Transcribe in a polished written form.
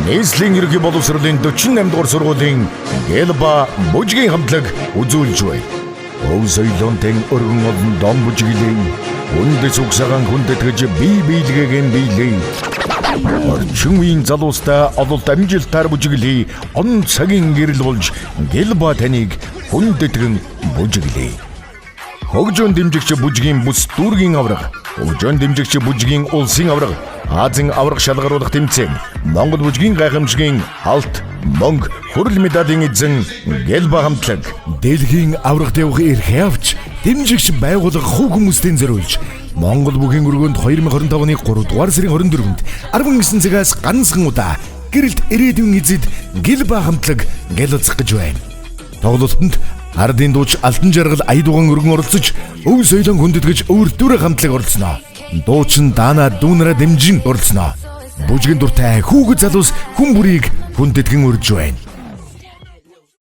нийслэлийн ерөнхий боловсролын 48 дугаар сургуулийн Гэлба бүжгийн хамтлаг үзүүлж байна. Өв соёлонтын өргөн олон дом бүжиглэн хүндэс угсагаан хүндэтгэж бие биелгээгэн биелээ. Орчин үеийн залуустай ололт амжилтаар бүжиглэе. Он цагийн гэрэл болж Гэлба таныг хүндэтгэн бүжиглэе. Хөгжөөн дэмжигч бүжгийн бүс дүүргийн авраг, хөгжөөн дэмжигч бүжгийн улсын авраг, Азийн авраг шалгаруулах тэмцээн, Монгол бүжгийн гайхамшигын алт, мөнгө, хүрэл медалийн эзэн Гэлба хамтлаг, дэлхийн аврагт явах эрх явж, дэмжигч байгууллага хувь хүмүүстийн зориулж, Монгол бүгийн өргөнд 2025 оны 3 дугаар сарын 24-нд 19 цагаас ганцхан удаа гэрэлт ирээдүйн эзэд Гэлба хамтлаг гэлцэх гэж байна. Тоглолтод ардын дууч Алтан жаргал Аядуган өргөн оролцож, өв соёлон хүндэтгэж өөртөө хамтлаг оролцсноо. Дуучин Дана дүүнараа дэмжин оролцсноо. Бүжгийн дуртай хүүхэд залуус хүн бүрийг хүндэтгэн урьж байна.